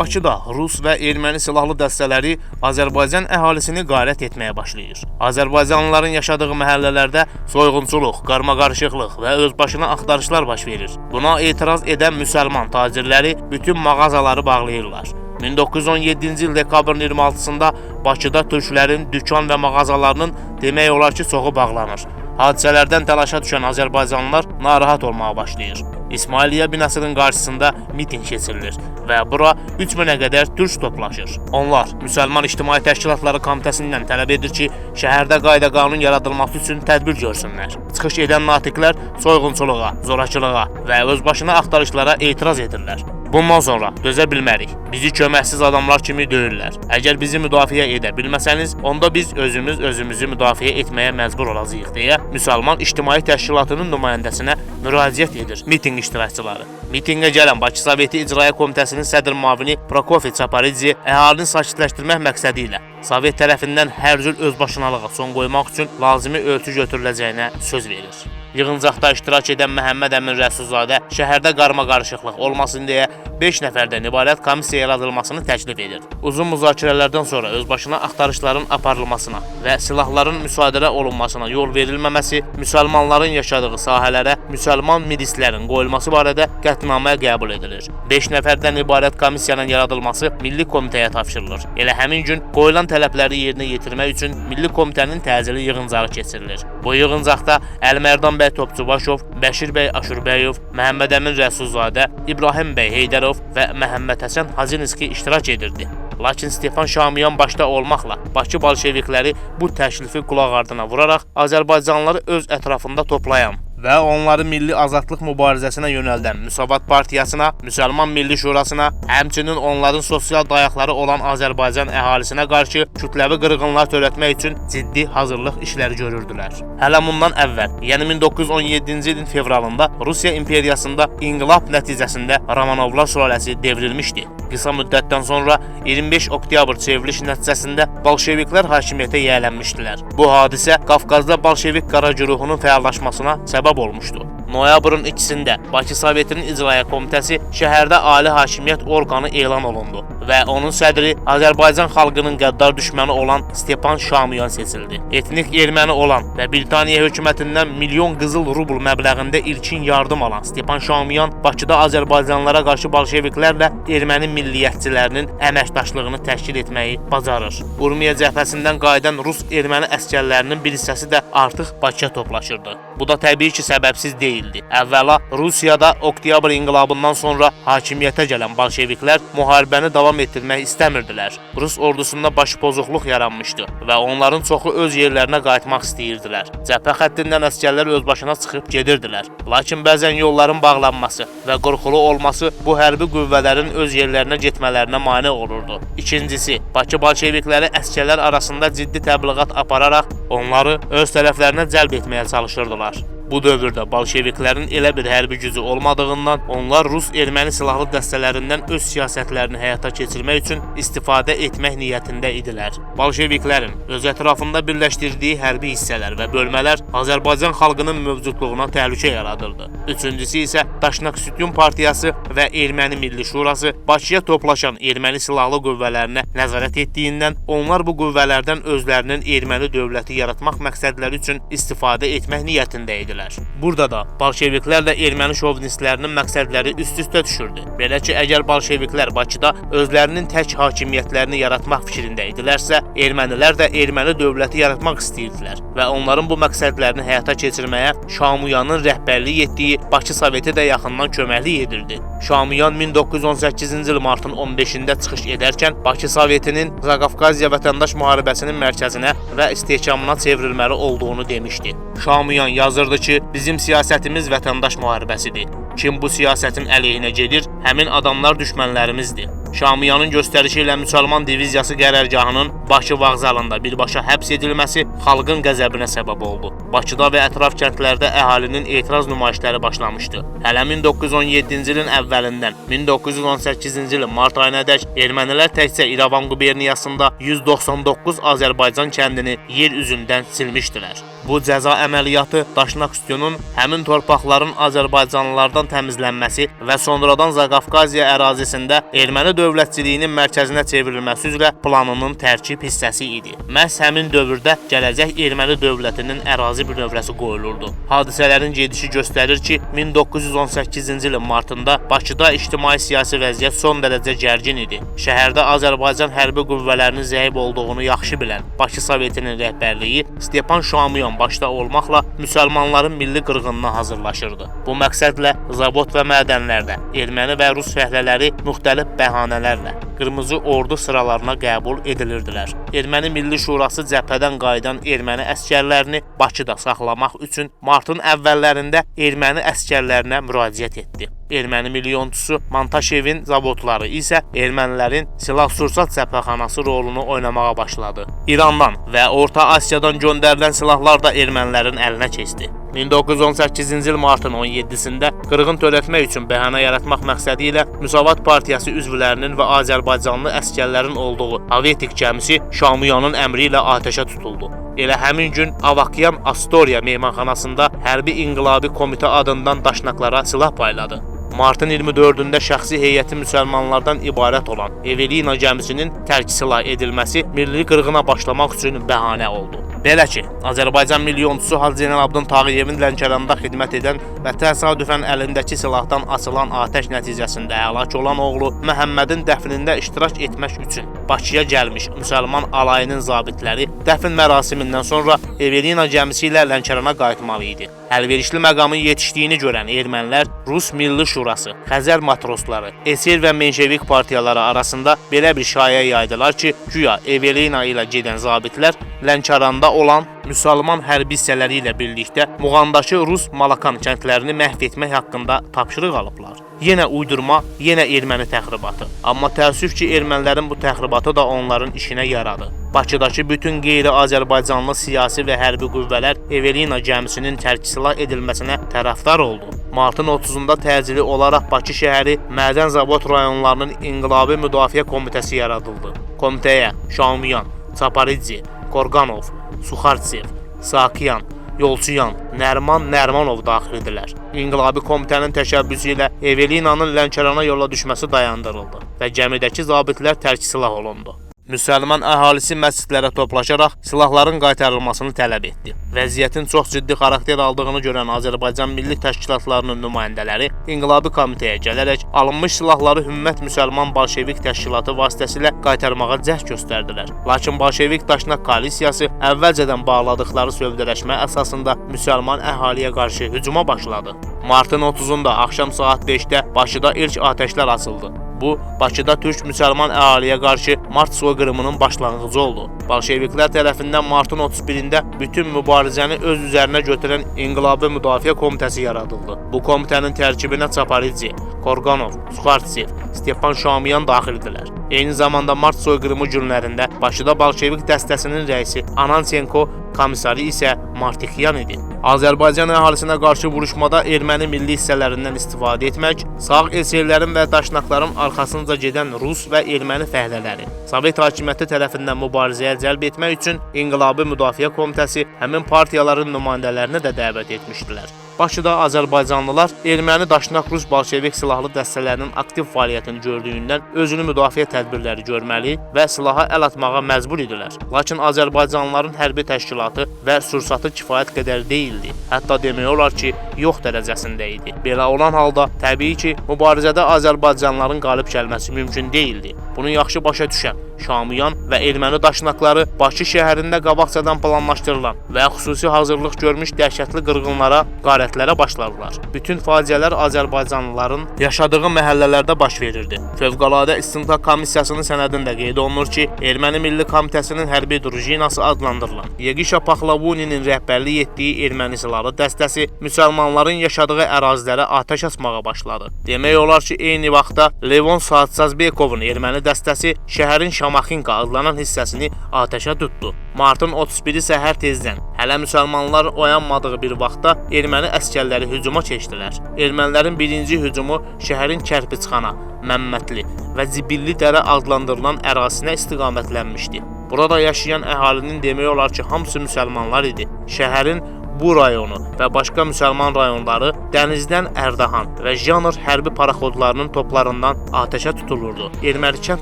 Bakıda Rus və erməni silahlı dəstələri Azərbaycan əhalisini qarət etməyə başlayır. Azərbaycanlıların yaşadığı məhəllələrdə soyğunçuluq, qarmaqarışıqlıq və özbaşına axtarışlar baş verir. Buna etiraz edən müsəlman tacirləri bütün mağazaları bağlayırlar. 1917-ci il dekabrın 26-sında Bakıda türklərin dükan və mağazalarının demək olar ki, çoxu bağlanır. Hadisələrdən təlaşa düşən Azərbaycanlılar narahat olmağa başlayır. İsmailiyyə binasının qarşısında miting keçirilir və bura 3000-ə qədər türk toplaşır. Onlar Müsəlman İctimai Təşkilatları Komitəsindən tələb edir ki, şəhərdə qayda-qanun yaradılması üçün tədbir görsünlər. Çıxış edən natiqlər soyğunçuluğa, zorakılığa və özbaşına axtarışlara etiraz edirlər. Bundan sonra dözə bilmərik. Bizi köməksiz adamlar kimi döyürlər. Əgər bizi müdafiə edə bilməsəniz, onda biz özümüzü müdafiə etməyə məcbur olacağıq deyə Müsəlman İctimai Təşkilatının nümayəndəsinə müraciət edir miting iştirakçıları. Mitingə gələn Bakı Soveti İcraiyyə Komitəsinin sədr müavini Prokofiev Çaparidze əhalini sakitləşdirmək məqsədi ilə Sovet tərəfindən hər cür özbaşınalığa son qoymaq üçün lazımi ölçü götürüləcəyinə söz verir. Yığıncaqda iştirak edən Məhəmməd Əmin Rəsulzadə şəhərdə qarmaqarışıqlıq olmasın deyə 5 nəfərdən ibarət komissiya yaradılmasını təklif edir. Uzun müzakirələrdən sonra özbaşına axtarışların aparılmasına və silahların müsadirə olunmasına yol verilməməsi, müsəlmanların yaşadığı sahələrə müsəlman milislərin qoyulması barədə qətnaməyə qəbul edilir. 5 nəfərdən ibarət komissiyanın yaradılması Milli Komitəyə tapşırılır. Elə həmin gün qoyulan tələbləri yerinə yetirmək üçün Milli Komitənin təcili yığıncağı keçirilir. Bu yığıncaqda Əlmərdan bəy Topçubaşov, Bəşir bəy Aşurbəyov, Məhəmməd Əmin Rəsulzadə, İbrahim bəy Heydərov və Məhəmməd Həsən Hazinski iştirak edirdi. Lakin Stefan Şamiyan başda olmaqla Bakı bolşevikləri bu təklifi qulaq ardına vuraraq Azərbaycanlıları öz ətrafında toplayan və onları milli azadlıq mübarizəsinə yönəldən Müsavat Partiyasına, Müsəlman Milli Şurasına, həmçinin onların sosial dayaqları olan Azərbaycan əhalisinə qarşı kütləvi qırğınlar törətmək üçün ciddi hazırlıq işləri görürdülər. Hələ bundan əvvəl, yəni 1917-ci ilin fevralında Rusiya imperiyasında inqilab nəticəsində Romanovlar sülaləsi devrilmişdi. Qısa müddətdən sonra 25 oktyabr çevriliş nəticəsində bolşeviklər hakimiyyətə yiyələnmişdilər. Bu hadisə Qafqazda bolşevik qara güruhunun fəallaşmasına səbəb olmuşdu. Noyabrın 2-sində Bakı Sovetinin İcraiyyə Komitəsi şəhərdə ali hakimiyyət orqanı elan olundu və onun sədri Azərbaycan xalqının qəddar düşməni olan Stepan Şamiyan seçildi. Etnik erməni olan və Britaniya hökumətindən milyon qızıl rubl məbləğində ilkin yardım alan Stepan Şamiyan Bakıda Azərbaycanlılara qarşı bolşeviklərlə erməni milliyyətçilərinin əməkdaşlığını təşkil etməyi bacarır. Urmiya cəbhəsindən qayıdan Rus erməni əsgərlərinin bir hissəsi də artıq Bakıya toplaşırdı. Bu da təbii ki, səbəbsiz deyildi. Əvvəla Rusiyada oktyabr inqilabından sonra hakimiyyətə gələn bolşeviklər müharibəni davam etdirmək istəmirdilər. Rus ordusunda başpozuqluq yaranmışdı və onların çoxu öz yerlərinə qayıtmaq istəyirdilər. Cəbhə xəttindən əsgərlər özbaşına çıxıb gedirdilər. Lakin bəzən yolların bağlanması və qorxulu olması bu hərbi qüvvələrin öz yerlərinə getmələrinə mane olurdu. İkincisi, Bakı bolşevikləri əsgərlər arasında ciddi təbliğat apararaq onları öz tərəflərinə cəlb etməyə çalışırdılar. Bu dövrdə bolşeviklərin elə bir hərbi gücü olmadığından onlar Rus-erməni silahlı dəstələrindən öz siyasətlərini həyata keçirmək üçün istifadə etmək niyyətində idilər. Bolşeviklərin öz ətrafında birləşdirdiyi hərbi hissələr və bölmələr Azərbaycan xalqının mövcudluğuna təhlükə yaradırdı. Üçüncüsü isə Daşnaksutyun Partiyası və Erməni Milli Şurası Bakıya toplaşan erməni silahlı qüvvələrinə nəzarət etdiyindən onlar bu qüvvələrdən özlərinin erməni dövləti yaratmaq məqsədləri üçün istifadə etmək niyyətində idilər. Burada da bolşeviklərlə erməni şovinistlərinin məqsədləri üst-üstə düşürdü. Belə ki, əgər bolşeviklər Bakıda özlərinin tək hakimiyyətlərini yaratmaq fikrində idilərsə, ermənilər də erməni dövləti yaratmaq istəyirdilər və onların bu məqsədlərini həyata keçirməyə Şamiyanın rəhbərlik etdiyi Bakı Soveti də yaxından köməklik edirdi. Şamiyan 1918-ci il martın 15-də çıxış edərkən Bakı Sovetinin Zaqafqaziya vətəndaş müharibəsinin mərkəzinə və istehkamına çevrilməli olduğunu demişdi. Şamiyan yazırdı ki, bizim siyasətimiz vətəndaş müharibəsidir. Kim bu siyasətin əleyhinə gedir, həmin adamlar düşmənlərimizdir. Şamiyanın göstərişi ilə Müsəlman diviziyası qərargahının Bakı vağzalında birbaşa həbs edilməsi xalqın qəzəbinə səbəb oldu. Bakıda və ətraf kəndlərdə əhalinin etiraz nümayişləri başlamışdı. Hələ 1917-ci ilin əvvəlindən 1918-ci ilin mart ayınadək ermənilər təkcə İrəvan quberniyasında 199 Azərbaycan kəndini yer üzündən silmişdilər. Bu cəza əməliyyatı Daşnakstyonun həmin torpaqların Azərbaycanlılardan təmizlənməsi və sonradan Zaqafqaziya ərazisində erməni dövlətçiliyinin mərkəzinə çevrilməsi üzrə planının tərkib hissəsi idi. Məhz həmin dövrdə gələcək erməni dövlətinin ərazi bünövrəsi qoyulurdu. Hadisələrin gedişi göstərir ki, 1918-ci ilin martında Bakıda ictimai-siyasi vəziyyət son dərəcə gərgin idi. Şəhərdə Azərbaycan hərbi qüvvələrinin zəif olduğunu yaxşı bilən Bakı Sovetinin rəhbərliyi Stepan Şamiyan başda olmaqla müsəlmanların milli qırğınına hazırlaşırdı. Bu məqsədlə zavod və mədənlərdə erməni və rus fəhlələri müxtəlif bəhanələrlə Qırmızı Ordu sıralarına qəbul edilirdilər. Erməni Milli Şurası cəbhədən qayıdan erməni əsgərlərini Bakıda saxlamaq üçün martın əvvəllərində erməni əsgərlərinə müraciət etdi. Erməni milyonçusu Montaşevin zavodları isə ermənilərin silah-sursat cəbhəxanası rolunu oynamağa başladı. İrandan və Orta Asiyadan göndərilən silahlar da ermənilərin əlinə keçdi. 1918-ci il martın 17-sində qırğın törətmək üçün bəhanə yaratmaq məqsədi ilə Müsavat Partiyası üzvlərinin və Azərbaycanlı əsgərlərin olduğu Avetik gəmisi Şamiyanın əmri ilə atəşə tutuldu. Elə həmin gün Avakyan Astoria mehmanxanasında Hərbi İnqilabi Komitə adından daşnaqlara silah payladı. Martın 24-də şəxsi heyəti müsəlmanlardan ibarət olan Evelina gəmisinin tərk silah edilməsi milli qırğına başlamaq üçün bəhanə oldu. Belə ki, Azərbaycan milyonçusu Hacı Zeynalabdin Tağıyevin Lənkəranda xidmət edən və təsadüfən əlindəki silahdan açılan atəş nəticəsində həlak olan oğlu Məhəmmədin dəfnində iştirak etmək üçün Bakıya gəlmiş müsəlman alayının zabitləri dəfn mərasimindən sonra Evelina gəmisi ilə Lənkərana qayıtmalı idi. Əlverişli məqamın yetişdiyini görən ermənilər Rus Milli Şurası, Xəzər matrosları, SR və Menşevik partiyaları arasında belə bir şayə yaydılar ki, güya Evelina ilə gedən zabitlər Lənkəranda olan müsəlman hərbi hissələri ilə birlikdə Muğandakı Rus Malakan kəndlərini məhv etmək haqqında tapşırıq alıblar. Yenə uydurma, yenə erməni təxribatı. Amma təəssüf ki, ermənilərin bu təxribatı da onların işinə yaradı. Bakıdakı bütün qeyri-Azərbaycanlı siyasi və hərbi qüvvələr Evelina gəmisinin tərk silah edilməsinə tərəfdar oldu. Martın 30-da təcili olaraq Bakı şəhəri Mədən Zavod rayonlarının İnqilabi Müdafiə Komitəsi yaradıldı. Komitəyə Şamiyan, Çaparidze, Korganov, Suxartsev, Sakyan, Yolçuyan, Nərmanov daxildirlər. İnqilabi Komitənin təşəbbüsü ilə Evelinanın Lənkərana yola düşməsi dayandırıldı və gəmidəki zabitlər tərk silah olundu. Müsəlman əhalisi məscidlərə toplaşaraq silahların qaytarılmasını tələb etdi. Vəziyyətin çox ciddi xarakter aldığını görən Azərbaycan milli təşkilatlarının nümayəndələri İnqilabi Komitəyə gələrək alınmış silahları Hümmət Müsəlman Bolşevik təşkilatı vasitəsilə qaytarmağa cəhd göstərdilər. Lakin Bolşevik Daşnak koalisiyası əvvəlcədən bağladıqları sövdələşmə əsasında müsəlman əhaliyə qarşı hücuma başladı. Martın 30-da axşam saat 5-də Bakıda ilk atəşlər açıldı. Bu, Bakıda türk müsəlman əhaliyə qarşı mart soyqırımının başlanğıcı oldu. Bolşeviklər tərəfindən martın 31-də bütün mübarizəni öz üzərinə götürən İnqilabi Müdafiə Komitəsi yaradıldı. Bu komitənin tərkibinə Çaparidze, Korganov, Suxartsev, Stepan Şamiyan daxildirlər. Eyni zamanda mart soyqırımı günlərində Bakıda Bolşevik dəstəsinin rəisi Anansenko, komissarı isə Martikyan idi. Azərbaycan əhalisinə qarşı vuruşmada erməni milli hissələrindən istifadə etmək, sağ SR-lərin və daşnaqların arxasınca gedən Rus və erməni fəhlələri Sovet hakimiyyəti tərəfindən mübarizəyə cəlb etmək üçün İnqilabi Müdafiə Komitəsi həmin partiyaların nümayəndələrini də dəvət etmişdilər. Bakıda Azərbaycanlılar erməni daşnaq Rus Bolşevik silahlı dəstələrinin aktiv fəaliyyətini gördüyündən özünü müdafiə tədbirləri görməli və silaha əl atmağa məcbur idilər. Lakin Azərbaycanlıların hərbi təşkilatı və sursatı kifayət qədər deyildi. Hətta demək olar ki, yox dərəcəsində idi. Belə olan halda təbii ki, mübarizədə Azərbaycanlıların qalib gəlməsi mümkün deyildi. Bunu yaxşı başa düşən Şamiyan və erməni daşnaqları Bakı şəhərində qabaqcadan planlaşdırılan və xüsusi hazırlıq görmüş dəhşətli qırğınlara, qarətlərə başladılar. Bütün faciələr Azərbaycanlıların yaşadığı məhəllələrdə baş verirdi. Fövqəladə İstintaq Komissiyasının sənədində qeyd olunur ki, Erməni Milli Komitəsinin hərbi drujinası adlandırılan Yegisha Paxlavuninin rəhbərlik etdiyi erməni silahlı dəstəsi müsəlmanların yaşadığı ərazilərə atəş açmağa başladı. Demək olar ki, eyni vaxtda Levon Saatçazbekovun erməni dəstəsi şəhərin Şamaxinka adlanan hissəsini atəşə tutdu. Martın 31-i səhər tezdən, hələ müsəlmanlar oyanmadığı bir vaxtda erməni əskərləri hücuma keçdilər. Ermənilərin birinci hücumu şəhərin Kərpiçxana, Məmmədli və Zibilli dərə adlandırılan ərazisinə istiqamətlənmişdi. Burada yaşayan əhalinin demək olar ki, hamısı müsəlmanlar idi. Şəhərin bu rayonu və başqa müsəlman rayonları dənizdən Ərdahan və Janr hərbi paraxodlarının toplarından atəşə tutulurdu. Ermənikənd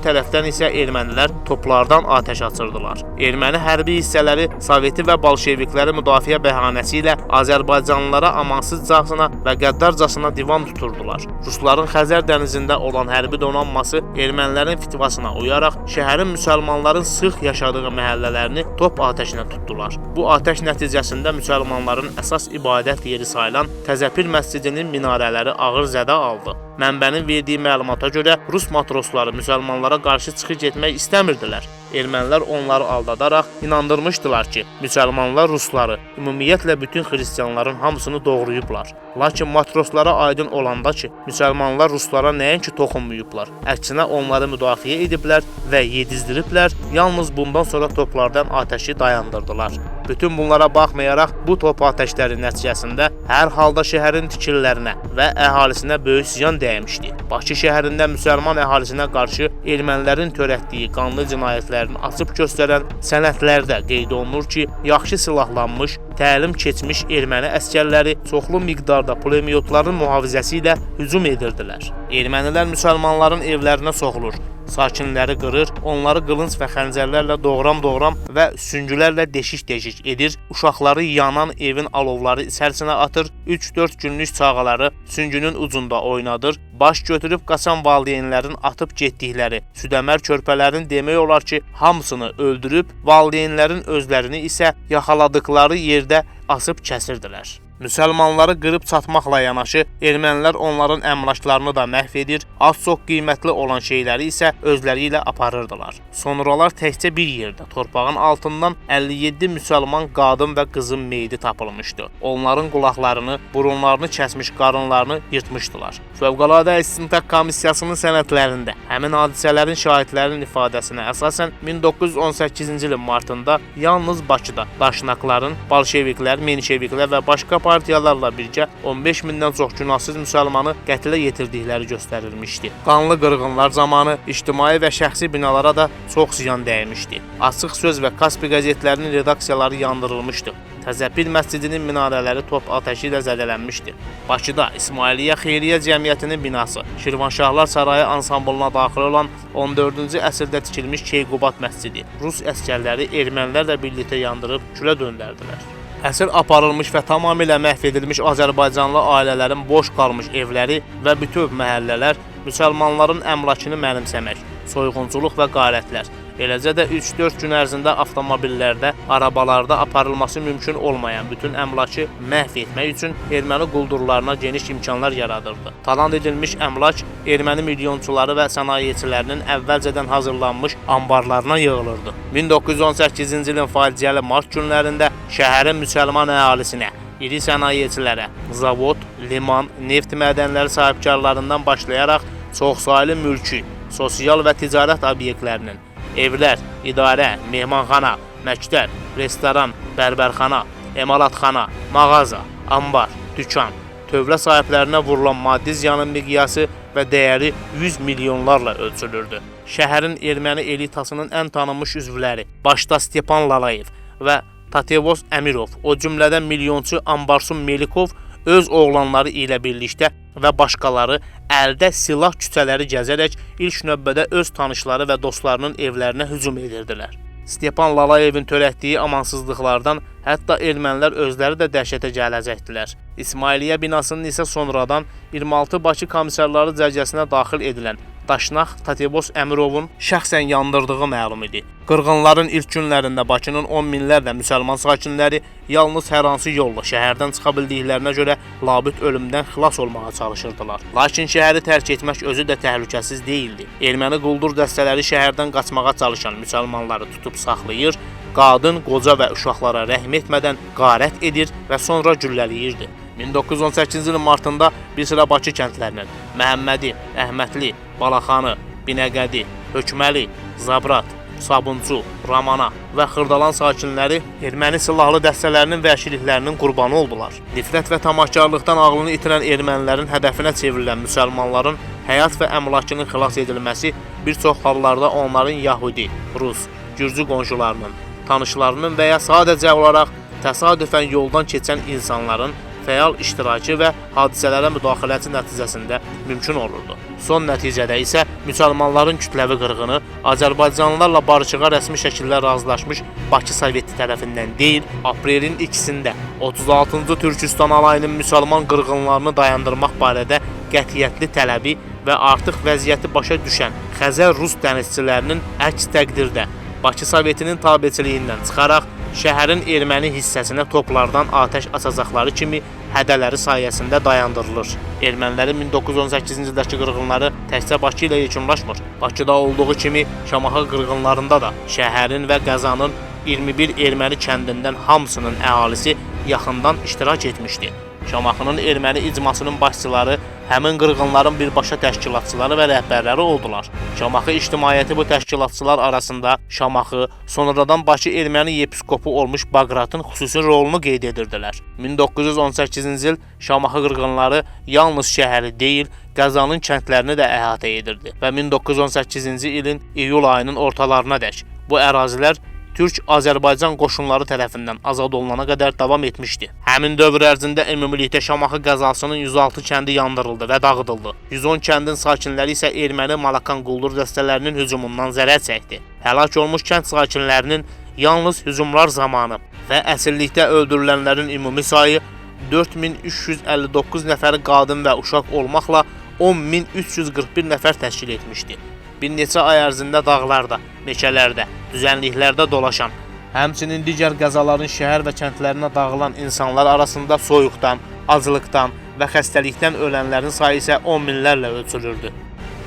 tərəfdən isə ermənilər toplardan atəş açırdılar. Erməni hərbi hissələri Soveti və bolşevikləri müdafiə bəhanəsi ilə Azərbaycanlılara amansızcasına və qəddarcasına divan tuturdular. Rusların Xəzər dənizində olan hərbi donanması ermənilərin fitvasına uyaraq şəhərin müsəlmanların sıx yaşadığı məhəllələrini top atəşinə tutdular. Bu atəş nəticəsində müsəlmanların əsas ibadət yeri sayılan Təzəpir məscidinin minarələri ağır zədə aldı. Mənbənin verdiyi məlumata görə Rus matrosları müsəlmanlara qarşı çıxış etmək istəmirdilər. Ermənilər onları aldadaraq inandırmışdılar ki, müsəlmanlar Rusları, ümumiyyətlə bütün xristianların hamısını doğrayıblar. Lakin matroslara aydın olanda ki, müsəlmanlar Ruslara nəinki toxunmayıblar, əksinə onları müdafiə ediblər və yedizdiriblər, yalnız bundan sonra toplardan atəşi dayandırdılar. Bütün bunlara baxmayaraq, bu top atəşləri nəticəsində hər halda şəhərin tikililərinə və əhalisinə böyük ziyan dəymişdi. Bakı şəhərində müsəlman əhalisinə qarşı ermənilərin törətdiyi qanlı cinayətlərini açıb göstərən sənədlərdə qeyd olunur ki, yaxşı silahlanmış, təlim keçmiş erməni əskərləri çoxlu miqdarda pulemyotların mühafizəsi ilə hücum edirdilər. Ermənilər müsəlmanların evlərinə soxulur, sakinləri qırır, onları qılınc və xəncərlərlə doğram və süngülərlə deşik-deşik edir, uşaqları yanan evin alovları içərisinə atır, 3-4 günlük çağaları süngünün ucunda oynadır, baş götürüb qaçan valideynlərin atıb getdikləri südəmər körpələrin demək olar ki, hamısını öldürüb, valideynlərin özlərini isə yaxaladıkları yerdə asıb kəsirdilər. Müsəlmanları qırıb çatmaqla yanaşı, ermənilər onların əmlaklarını da məhv edir, az-çox qiymətli olan şeyləri isə özləri ilə aparırdılar. Sonralar təkcə bir yerdə torpağın altından 57 müsəlman qadın və qızın meyidi tapılmışdı. Onların qulaqlarını, burunlarını kəsmiş, qarınlarını yırtmışdılar. Fövqəladə İstintaq Komissiyasının sənədlərində həmin hadisələrin şahidlərinin ifadəsinə əsasən 1918-ci ilin martında yalnız Bakıda daşnaqların, bolşeviklər, menşeviklər və başqa partiyalarla birgə 15 mindən çox günahsız müsəlmanı qətlə yetirdikləri göstərilmişdi. Qanlı qırğınlar zamanı ictimai və şəxsi binalara da çox ziyan dəymişdi. Açıq Söz və Kaspi qəzetlərinin redaksiyaları yandırılmışdı. Təzəpir məscidinin minarələri top atəşi ilə zədələnmişdi. Bakıda İsmailiyyə Xeyriyyə Cəmiyyətinin binası, Şirvanşahlar Sarayı ansamblına daxil olan 14-cü əsrdə tikilmiş Keyqubat məscidi Rus əskərləri ermənilərlə birlikdə yandırıb külə döndərdilər. Əsir aparılmış və tamamilə məhv edilmiş Azərbaycanlı ailələrin boş qalmış evləri və bütöv məhəllələr müsəlmanların əmlakını mənimsəmək, soyğunçuluq və qarətlər, eləcə də 3-4 gün ərzində avtomobillərdə, arabalarda aparılması mümkün olmayan bütün əmlakı məhv etmək üçün erməni quldurlarına geniş imkanlar yaradırdı. Talan edilmiş əmlak erməni milyonçuları və sənayeçilərinin əvvəlcədən hazırlanmış anbarlarına yığılırdı. 1918-ci ilin faciəli mart günlərində şəhərin müsəlman əhalisinə, iri sənayeçilərə, zavod, liman, neft mədənləri sahibkarlarından başlayaraq çoxsaylı mülki, sosial və ticarət obyektlərinin, evlər, idarə, mehmanxana, məktəb, restoran, bərbərxana, emalatxana, mağaza, ambar, dükan, tövlə sahiblərinə vurulan maddi ziyanın miqyası və dəyəri 100 milyonlarla ölçülürdü. Şəhərin erməni elitasının ən tanınmış üzvləri, başda Stepan Lalayev və Tatevoz Əmirov, o cümlədən milyonçu Ambarsun Melikov öz oğlanları ilə birlikdə və başqaları əldə silah küçələri gəzərək ilk növbədə öz tanışları və dostlarının evlərinə hücum edirdilər. Stepan Lalayevin törətdiyi amansızlıqlardan hətta ermənilər özləri də dəhşətə gələcəkdilər. İsmailiyyə binasının isə sonradan 26 Bakı komissarları cərgəsinə daxil edilən daşnaq Tatevoz Əmirovun şəxsən yandırdığı məlum idi. Qırğınların ilk günlərində Bakının 10 minlərlə müsəlman sakinləri yalnız hər hansı yolla şəhərdən çıxa bildiklərinə görə labüd ölümdən xilas olmağa çalışırdılar. Lakin şəhəri tərk etmək özü də təhlükəsiz deyildi. Erməni quldur dəstələri şəhərdən qaçmağa çalışan müsəlmanları tutub saxlayır, qadın, qoca və uşaqlara rəhm etmədən qarət edir və sonra güllələyirdi. 1918-ci ilin martında bir sıra Bakı kəndlərinin Məhəmmədi, Əhmədli, Balaxanı, Binəqədi, Hökməli, Zabrat, Sabunçu, Ramana və Xırdalan sakinləri erməni silahlı dəstələrinin vəhşiliklərinin qurbanı oldular. Nifrət və tamahkarlıqdan ağlını itirən ermənilərin hədəfinə çevrilən müsəlmanların həyat və əmlakının xilas edilməsi bir çox hallarda onların Yahudi, Rus, gürcü qonşularının, tanışlarının və ya sadəcə olaraq təsadüfən yoldan keçən insanların fəal iştirakı və hadisələrə müdaxiləsi nəticəsində mümkün olurdu. Son nəticədə isə müsəlmanların kütləvi qırğını Azərbaycanlılarla barışığa rəsmi şəkildə razılaşmış Bakı Soveti tərəfindən deyil, aprelin 2-də 36-cı Türkistan alayının müsəlman qırğınlarını dayandırmaq barədə qətiyyətli tələbi və artıq vəziyyəti başa düşən Xəzər Rus dənizçilərinin əks təqdirdə Bakı Sovetinin tabeçiliyindən çıxaraq şəhərin erməni hissəsinə toplardan atəş açacaqları kimi hədələri sayəsində dayandırılır. Ermənilərin 1918-ci ildəki qırğınları təkcə Bakı ilə yekunlaşmır. Bakıda olduğu kimi Şamaxı qırğınlarında da şəhərin və Qəzanın 21 erməni kəndindən hamısının əhalisi yaxından iştirak etmişdi. Şamaxının erməni icmasının başçıları həmin qırğınların birbaşa təşkilatçıları və rəhbərləri oldular. Şamaxı ictimaiyyəti bu təşkilatçılar arasında Şamaxı, sonradan Bakı erməni yepiskopu olmuş Baqratın xüsusi rolunu qeyd edirdilər. 1918-ci il Şamaxı qırğınları yalnız şəhəri deyil, Qəzanın kəndlərini də əhatə edirdi və 1918-ci ilin iyul ayının ortalarınadək bu ərazilər Türk-Azərbaycan qoşunları tərəfindən azad olunana qədər davam etmişdi. Həmin dövr ərzində ümumilikdə Şamaxı qəzasının 106 kəndi yandırıldı və dağıdıldı. 110 kəndin sakinləri isə erməni Malakan quldur dəstələrinin hücumundan zərər çəkdi. Həlak olmuş kənd sakinlərinin yalnız hücumlar zamanı və əsirlikdə öldürülənlərin ümumi sayı 4359 nəfəri qadın və uşaq olmaqla 10341 nəfər təşkil etmişdi. Bir neçə ay ərzində dağlarda, meşələrdə, düzənliklərdə dolaşan, həmçinin digər qəzaların şəhər və kəndlərinə dağılan insanlar arasında soyuqdan, acılıqdan və xəstəlikdən ölənlərin sayı isə 10 minlərlə ölçülürdü.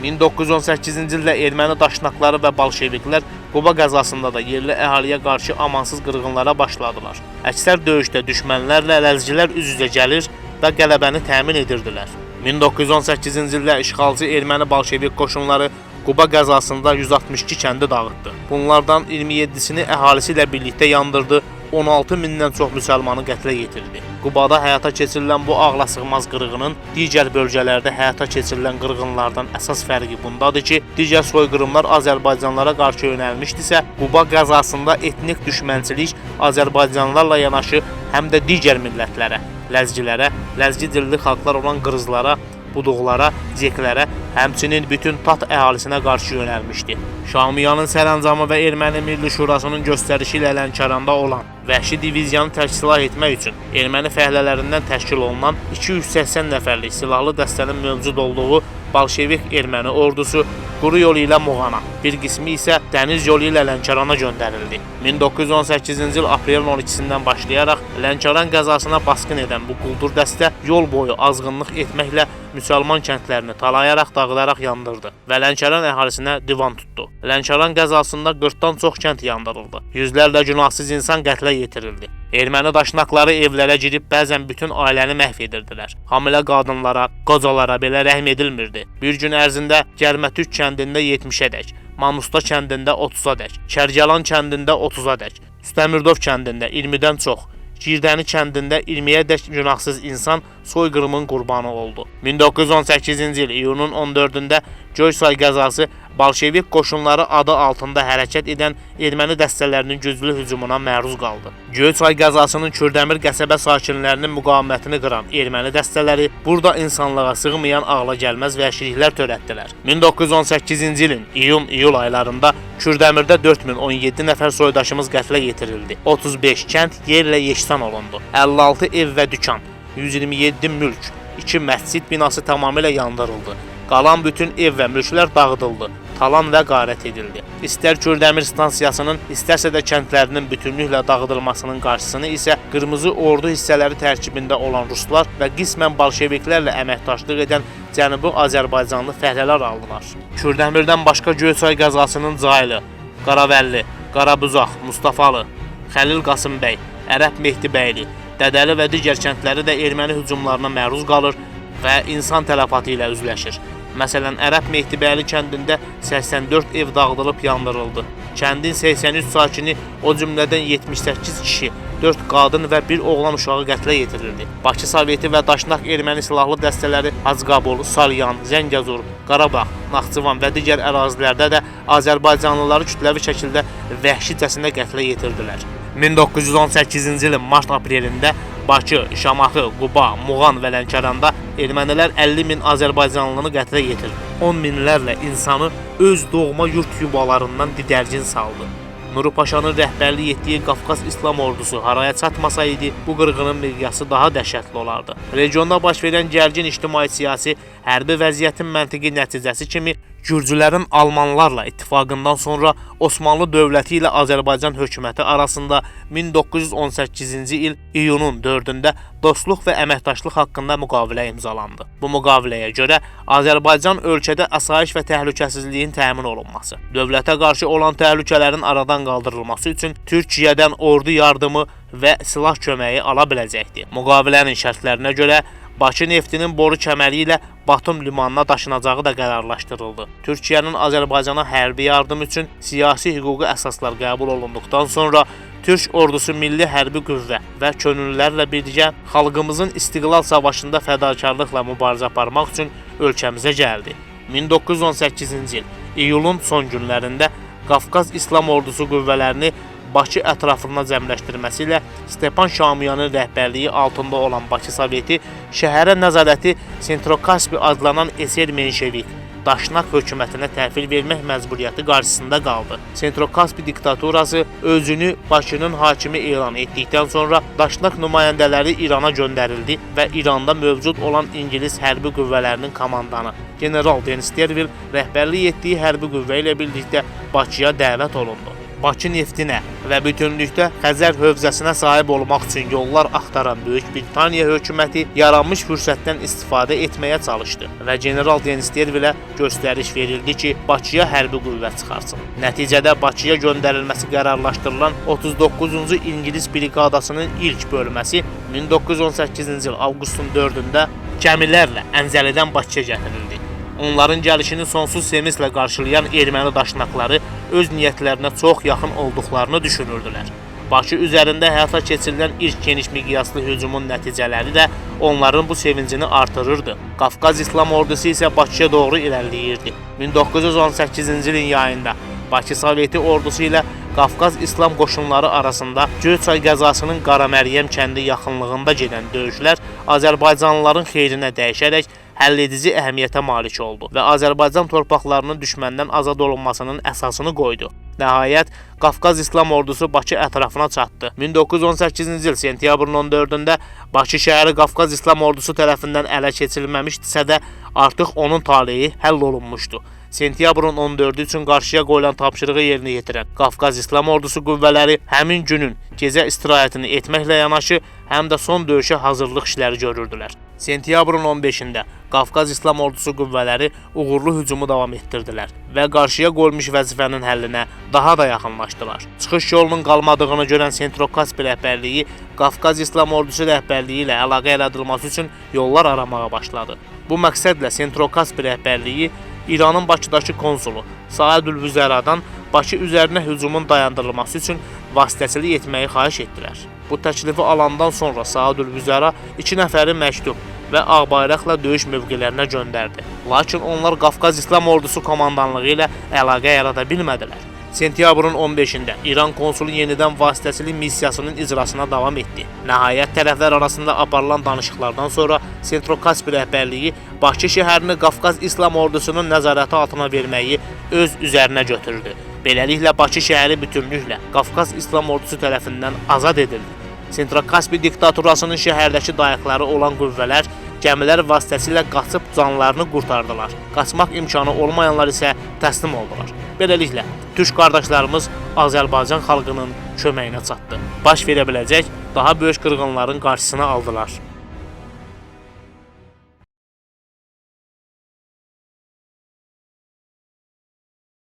1918-ci ildə erməni daşnaqları və bolşeviklər Quba qəzasında da yerli əhaliyə qarşı amansız qırğınlara başladılar. Əksər döyüşdə düşmənlərlə ləzgilər üz-üzə gəlir və qələbəni təmin edirdilər. 1918-ci ildə işğalçı erməni bolşevik qoşunları Quba qəzasında 162 kəndi dağıtdı. Bunlardan 27-sini əhalisi ilə birlikdə yandırdı, 16 mindən çox müsəlmanı qətlə yetirdi. Qubada həyata keçirilən bu ağlasığmaz qırğının digər bölgələrdə həyata keçirilən qırğınlardan əsas fərqi bundadır ki, digər soyqırımlar Azərbaycanlılara qarşı yönəlmişdisə, Quba qəzasında etnik düşmənçilik Azərbaycanlılarla yanaşı həm də digər millətlərə, ləzgilərə, ləzgi dilli xalqlar olan qırızlara, buduqlara, ceklərə, həmçinin bütün tat əhalisinə qarşı yönəlmişdi. Şamiyanın sərəncamı və Erməni Milli Şurasının göstərişi ilə Lənkəranda olan vəhşi diviziyanı tərksilah etmək üçün erməni fəhlələrindən təşkil olunan 280 nəfərlik silahlı dəstənin mövcud olduğu bolşevik erməni ordusu quru yolu ilə Muğana, bir qismi isə dəniz yolu ilə Lənkərana göndərildi. 1918-ci il aprelin 12-sindən başlayaraq Lənkəran qəzasına basqın edən bu quldur dəstə yol boyu azğınlıq etməklə müsəlman kəndlərini talayaraq, dağıdaraq yandırdı və Lənkəran əhalisinə divan tutdu. Lənkəran qəzasında 40-dan çox kənd yandırıldı. Yüzlərlə günahsız insan qətlə yetirildi. Erməni daşnaqları evlərə girib bəzən bütün ailəni məhv edirdilər. Hamilə qadınlara, qocalara belə rəhm edilmirdi. Bir gün ərzində Gərmətük kəndində 70-ədək, Manusta kəndində 30-ədək, Kərgəlan kəndində 30-ədək, Üstəmirdov kəndində 20-dən çox, Girdəni kəndində 20-ədək günahsız insan soyqırımın qurbanı oldu. 1918-ci il iyunun 14-də Göysay qəzası bolşevik qoşunları adı altında hərəkət edən erməni dəstələrinin güclü hücumuna məruz qaldı. Göysay qəzasının Kürdəmir qəsəbə sakinlərinin müqavimətini qıran erməni dəstələri burada insanlığa sığmayan ağla gəlməz vəhşiliklər törətdilər. 1918-ci ilin iyun-iyul aylarında Kürdəmirdə 4017 nəfər soydaşımız qətlə yetirildi. 35 kənd yerlə yeksan olundu. 56 ev və dükan, 127 mülk, 2 məscid binası tamamilə yandırıldı. Qalan bütün ev və mülklər dağıdıldı, talan və qarət edildi. İstər Kürdəmir stansiyasının, istərsə də kəndlərinin bütünlüklə dağıdılmasının qarşısını isə Qırmızı Ordu hissələri tərkibində olan ruslar və qismən bolşeviklərlə əməkdaşlıq edən Cənubi Azərbaycanlı fəhlələr aldılar. Kürdəmirdən başqa Göysay qəzasının Caylı, Qaravəlli, Qarabuzaq, Mustafalı, Xəlil Qasımbəy, Ərəb Mehdibəyli, Dədəli və digər kəndləri də erməni hücumlarına məruz qalır və insan tələfatı ilə üzləşir. Məsələn, Ərəb Mehdibəyli kəndində 84 ev dağıdılıb yandırıldı. Kəndin 83 sakini, o cümlədən 78 kişi, 4 qadın və 1 oğlan uşağı qətlə yetirildi. Bakı Soveti və Daşnak erməni silahlı dəstələri Hacıqabul, Salyan, Zəngəzur, Qarabağ, Naxçıvan və digər ərazilərdə də azərbaycanlıları kütləvi şəkildə vəhşicəsinə qətlə yetirdilər. 1918-ci ilin mart-aprelində Bakı, Şamaxı, Quba, Muğan və Lənkəranda ermənilər 50 min azərbaycanlını qətlə yetirdi. 10 minlərlə insanı öz doğma yurt yuvalarından didərgin saldı. Nuru Paşanın rəhbərlik etdiyi Qafqaz İslam ordusu haraya çatmasaydı, bu qırğının miqyası daha dəhşətli olardı. Regionda baş verən gərgin ictimai-siyasi hərbi vəziyyətin məntiqi nəticəsi kimi Gürcülərin Almanlarla ittifaqından sonra Osmanlı dövləti ilə Azərbaycan hökuməti arasında 1918-ci il iyunun 4-də dostluq və əməkdaşlıq haqqında müqavilə imzalandı. Bu müqaviləyə görə Azərbaycan ölkədə asayiş və təhlükəsizliyin təmin olunması, dövlətə qarşı olan təhlükələrin aradan qaldırılması üçün Türkiyədən ordu yardımı və silah köməyi ala biləcəkdi. Müqavilənin şərtlərinə görə Bakı neftinin boru kəməri ilə Batum limanına daşınacağı da qərarlaşdırıldı. Türkiyənin Azərbaycana hərbi yardım üçün siyasi hüquqi əsaslar qəbul olunduqdan sonra Türk ordusu milli hərbi qüvvə və könüllülərlə birgə xalqımızın istiqlal savaşında fədakarlıqla mübarizə aparmaq üçün ölkəmizə gəldi. 1918-ci il iyulun son günlərində Qafqaz İslam ordusu qüvvələrini Bakı ətrafına cəmləşdirməsi ilə Stepan Şamiyanın rəhbərliyi altında olan Bakı Soveti şəhərə nəzarəti Sentrokaspi adlanan eser menşevik Daşnak hökumətinə təhvil vermək məcburiyyəti qarşısında qaldı. Sentrokaspi diktaturası özünü Bakının hakimi elan etdikdən sonra Daşnak nümayəndələri İrana göndərildi və İranda mövcud olan İngilis hərbi qüvvələrinin komandanı General Denis Stervil rəhbərlik etdiyi hərbi qüvvə ilə birlikdə Bakıya dəvət olundu. Bakı neftinə və bütünlükdə Xəzər hövzəsinə sahib olmaq üçün yollar axtaran Böyük Britaniya hökuməti yaranmış fürsətdən istifadə etməyə çalışdı və General Denis Stervilə göstəriş verildi ki, Bakıya hərbi qüvvə çıxarsın. Nəticədə Bakıya göndərilməsi qərarlaşdırılan 39-cu İngilis briqadasının ilk bölməsi 1918-ci il avqustun 4-də gəmilərlə Əncəlidən Bakıya gətirildi. Onların gəlişini sonsuz sevinclə qarşılayan erməni daşnaqları öz niyyətlərinə çox yaxın olduqlarını düşünürdülər. Bakı üzərində həyata keçirilən ilk geniş miqyaslı hücumun nəticələri də onların bu sevincini artırırdı. Qafqaz İslam ordusu isə Bakıya doğru irəliləyirdi. 1918-ci ilin yayında Bakı Soveti ordusu ilə Qafqaz İslam qoşunları arasında Göyçay qəzasının Qara Məryəm kəndi yaxınlığında gedən döyüşlər Azərbaycanlıların xeyrinə dəyişərək həlledici əhəmiyyətə malik oldu və Azərbaycan torpaqlarının düşməndən azad olunmasının əsasını qoydu. Nəhayət, Qafqaz İslam ordusu Bakı ətrafına çatdı. 1918-ci il sentyabrın 14-də Bakı şəhəri Qafqaz İslam ordusu tərəfindən ələ keçirilməmişdisə də artıq onun taleyi həll olunmuşdu. Sentyabrın 14-ü üçün qarşıya qoyulan tapşırığı yerinə yetirən Qafqaz İslam ordusu qüvvələri həmin günün gecə istirahətini etməklə yanaşı, həm də son döyüşə hazırlıq işləri görürdülər. Sentyabrın 15-də Qafqaz İslam ordusu qüvvələri uğurlu hücumu davam etdirdilər və qarşıya qoyulmuş vəzifənin həllinə daha da yaxınlaşdılar. Çıxış yolunun qalmadığını görən Sentrokaspi rəhbərliyi Qafqaz İslam ordusu rəhbərliyi ilə əlaqə yaradılması üçün yollar aramağa başladı. Bu məqsədlə Sentrokaspi rəhbərliyi İranın Bakıdakı konsulu Saadül Vüzəradan Bakı üzərinə hücumun dayandırılması üçün vasitəçilik etməyi xahiş etdilər. Bu təklifi alandan sonra Saadül Vüzəra 2 nəfəri məktub və ağbayraqla döyüş mövqelərinə göndərdi. Lakin onlar Qafqaz İslam ordusu komandanlığı ilə əlaqə yarada bilmədilər. Sentyabrın 15-də İran konsulu yenidən vasitəçilik missiyasının icrasına davam etdi. Nəhayət tərəflər arasında aparılan danışıqlardan sonra Sentrokaspi rəhbərliyi Bakı şəhərini Qafqaz İslam ordusunun nəzarəti altına verməyi öz üzərinə götürdü. Beləliklə Bakı şəhəri bütünlüklə Qafqaz İslam ordusu tərəfindən azad edildi. Sentrokaspi diktaturasının şəhərdəki dayaqları olan qüvvələr gəmilər vasitəsilə qaçıb canlarını qurtardılar. Qaçmaq imkanı olmayanlar isə təslim oldular. Beləliklə, türk qardaşlarımız Azərbaycan xalqının köməyinə çatdı. Baş verə biləcək daha böyük qırğınların qarşısını aldılar.